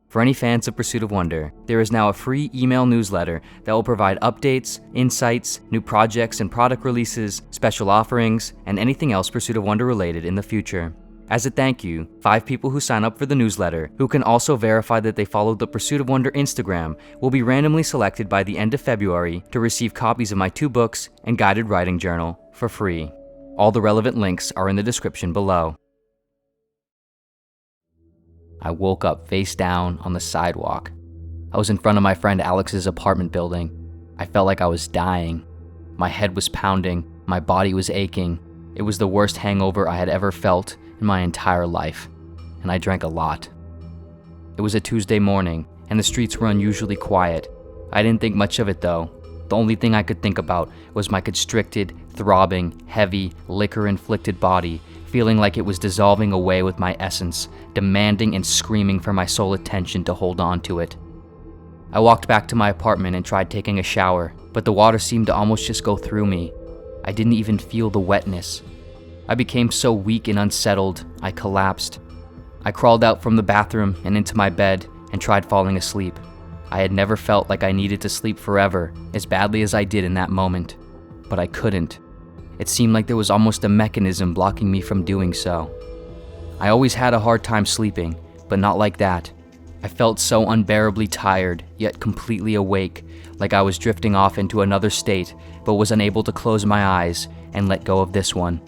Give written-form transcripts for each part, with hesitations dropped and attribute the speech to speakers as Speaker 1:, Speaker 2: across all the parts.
Speaker 1: For any fans of Pursuit of Wonder, there is now a free email newsletter that will provide updates, insights, new projects and product releases, special offerings, and anything else Pursuit of Wonder related in the future. As a thank you, 5 people who sign up for the newsletter, who can also verify that they followed the Pursuit of Wonder Instagram, will be randomly selected by the end of February to receive copies of my 2 books and guided writing journal for free. All the relevant links are in the description below. I woke up face down on the sidewalk. I was in front of my friend Alex's apartment building. I felt like I was dying. My head was pounding, my body was aching. It was the worst hangover I had ever felt in my entire life, and I drank a lot. It was a Tuesday morning, and the streets were unusually quiet. I didn't think much of it though. The only thing I could think about was my constricted, throbbing, heavy, liquor-inflicted body, feeling like it was dissolving away with my essence, demanding and screaming for my sole attention to hold on to it. I walked back to my apartment and tried taking a shower, but the water seemed to almost just go through me. I didn't even feel the wetness. I became so weak and unsettled, I collapsed. I crawled out from the bathroom and into my bed and tried falling asleep. I had never felt like I needed to sleep forever, as badly as I did in that moment. But I couldn't. It seemed like there was almost a mechanism blocking me from doing so. I always had a hard time sleeping, but not like that. I felt so unbearably tired, yet completely awake, like I was drifting off into another state, but was unable to close my eyes and let go of this one.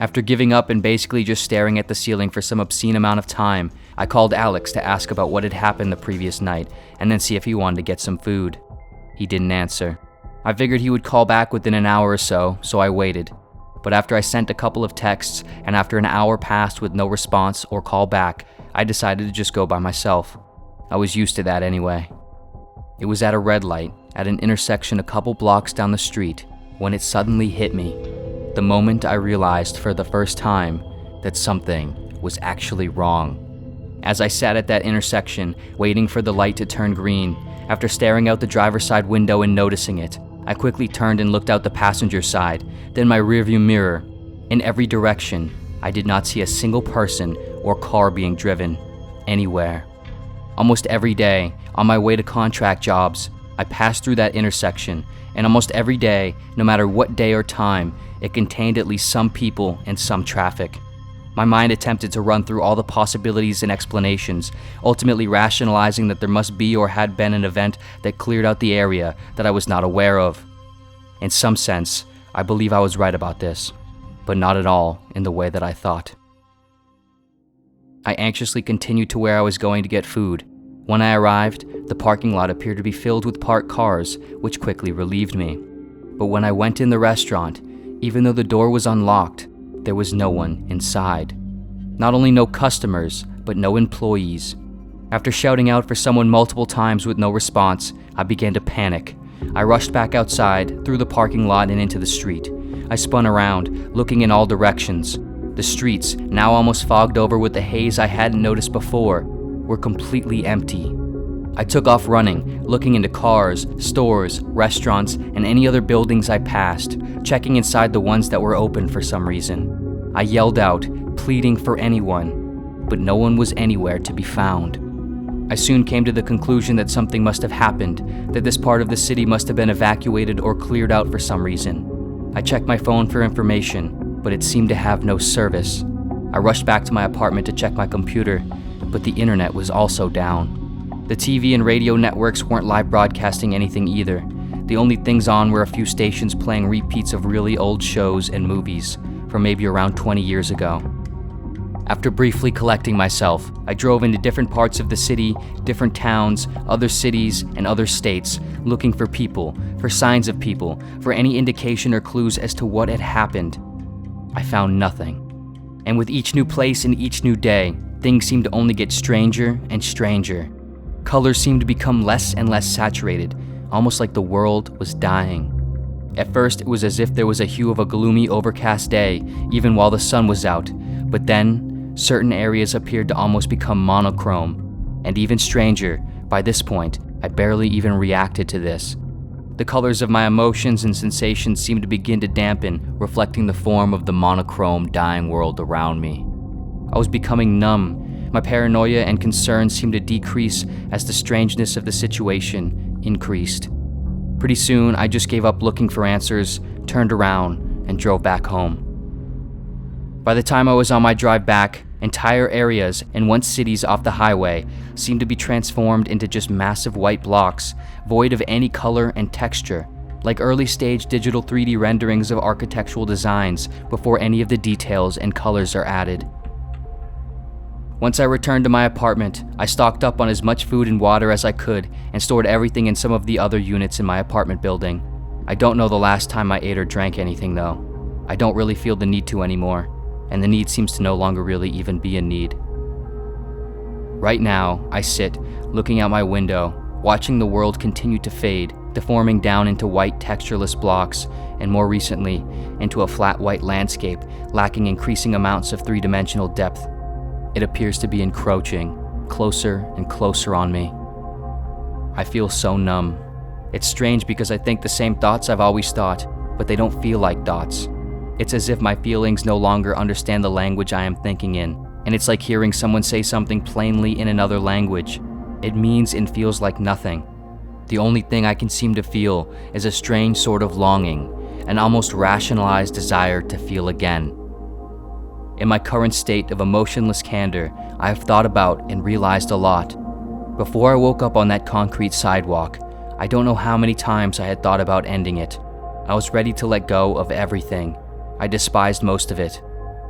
Speaker 1: After giving up and basically just staring at the ceiling for some obscene amount of time, I called Alex to ask about what had happened the previous night, and then see if he wanted to get some food. He didn't answer. I figured he would call back within an hour or so I waited. But after I sent a couple of texts, and after an hour passed with no response or call back, I decided to just go by myself. I was used to that anyway. It was at a red light, at an intersection a couple blocks down the street, when it suddenly hit me. The moment I realized for the first time that something was actually wrong. As I sat at that intersection, waiting for the light to turn green, after staring out the driver's side window and noticing it, I quickly turned and looked out the passenger side, then my rearview mirror. In every direction, I did not see a single person or car being driven anywhere. Almost every day, on my way to contract jobs, I passed through that intersection, and almost every day, no matter what day or time, it contained at least some people and some traffic. My mind attempted to run through all the possibilities and explanations, ultimately rationalizing that there must be or had been an event that cleared out the area that I was not aware of. In some sense, I believe I was right about this, but not at all in the way that I thought. I anxiously continued to where I was going to get food. When I arrived, the parking lot appeared to be filled with parked cars, which quickly relieved me. But when I went in the restaurant, even though the door was unlocked, there was no one inside. Not only no customers, but no employees. After shouting out for someone multiple times with no response, I began to panic. I rushed back outside, through the parking lot and into the street. I spun around, looking in all directions. The streets, now almost fogged over with the haze I hadn't noticed before, were completely empty. I took off running, looking into cars, stores, restaurants, and any other buildings I passed, checking inside the ones that were open for some reason. I yelled out, pleading for anyone, but no one was anywhere to be found. I soon came to the conclusion that something must have happened, that this part of the city must have been evacuated or cleared out for some reason. I checked my phone for information, but it seemed to have no service. I rushed back to my apartment to check my computer, but the internet was also down. The TV and radio networks weren't live broadcasting anything either. The only things on were a few stations playing repeats of really old shows and movies from maybe around 20 years ago. After briefly collecting myself, I drove into different parts of the city, different towns, other cities, and other states, looking for people, for signs of people, for any indication or clues as to what had happened. I found nothing. And with each new place and each new day, things seemed to only get stranger and stranger. Colors seemed to become less and less saturated, almost like the world was dying. At first, it was as if there was a hue of a gloomy, overcast day, even while the sun was out, but then, certain areas appeared to almost become monochrome. And even stranger, by this point, I barely even reacted to this. The colors of my emotions and sensations seemed to begin to dampen, reflecting the form of the monochrome, dying world around me. I was becoming numb, My paranoia and concern seemed to decrease as the strangeness of the situation increased. Pretty soon, I just gave up looking for answers, turned around, and drove back home. By the time I was on my drive back, entire areas and once cities off the highway seemed to be transformed into just massive white blocks, void of any color and texture, like early-stage digital 3D renderings of architectural designs before any of the details and colors are added. Once I returned to my apartment, I stocked up on as much food and water as I could and stored everything in some of the other units in my apartment building. I don't know the last time I ate or drank anything though. I don't really feel the need to anymore, and the need seems to no longer really even be a need. Right now, I sit, looking out my window, watching the world continue to fade, deforming down into white textureless blocks, and more recently, into a flat white landscape lacking increasing amounts of three-dimensional depth. It appears to be encroaching, closer and closer on me. I feel so numb. It's strange because I think the same thoughts I've always thought, but they don't feel like thoughts. It's as if my feelings no longer understand the language I am thinking in, and it's like hearing someone say something plainly in another language. It means and feels like nothing. The only thing I can seem to feel is a strange sort of longing, an almost rationalized desire to feel again. In my current state of emotionless candor, I have thought about and realized a lot. Before I woke up on that concrete sidewalk, I don't know how many times I had thought about ending it. I was ready to let go of everything. I despised most of it.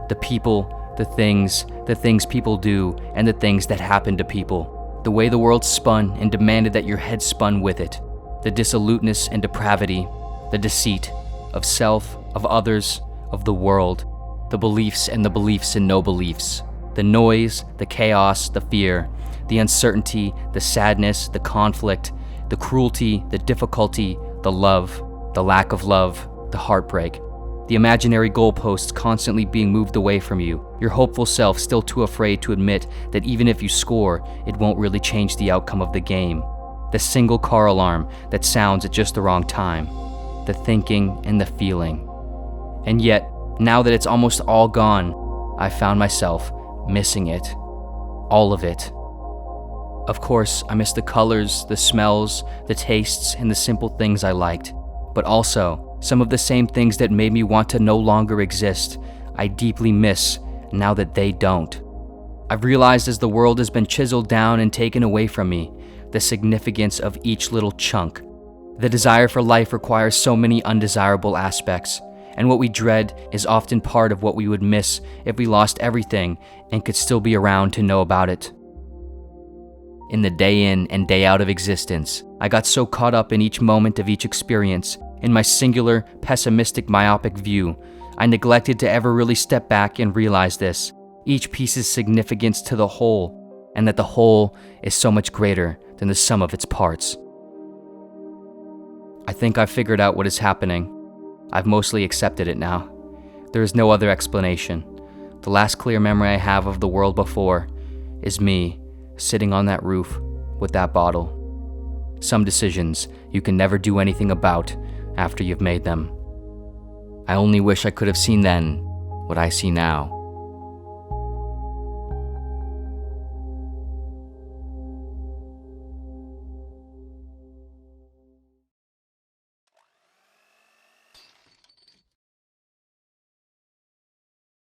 Speaker 1: The people, the things people do, and the things that happen to people. The way the world spun and demanded that your head spun with it. The dissoluteness and depravity, the deceit of self, of others, of the world. The beliefs and the beliefs and no beliefs. The noise, the chaos, the fear, the uncertainty, the sadness, the conflict, the cruelty, the difficulty, the love, the lack of love, the heartbreak. The imaginary goalposts constantly being moved away from you, your hopeful self still too afraid to admit that even if you score, it won't really change the outcome of the game. The single car alarm that sounds at just the wrong time. The thinking and the feeling. And yet, now that it's almost all gone, I found myself missing it. All of it. Of course, I miss the colors, the smells, the tastes, and the simple things I liked. But also, some of the same things that made me want to no longer exist, I deeply miss now that they don't. I've realized as the world has been chiseled down and taken away from me, the significance of each little chunk. The desire for life requires so many undesirable aspects, and what we dread is often part of what we would miss if we lost everything and could still be around to know about it. In the day in and day out of existence, I got so caught up in each moment of each experience, in my singular, pessimistic, myopic view, I neglected to ever really step back and realize this, each piece's significance to the whole, and that the whole is so much greater than the sum of its parts. I think I've figured out what is happening. I've mostly accepted it now. There is no other explanation. The last clear memory I have of the world before is me sitting on that roof with that bottle. Some decisions you can never do anything about after you've made them. I only wish I could have seen then what I see now.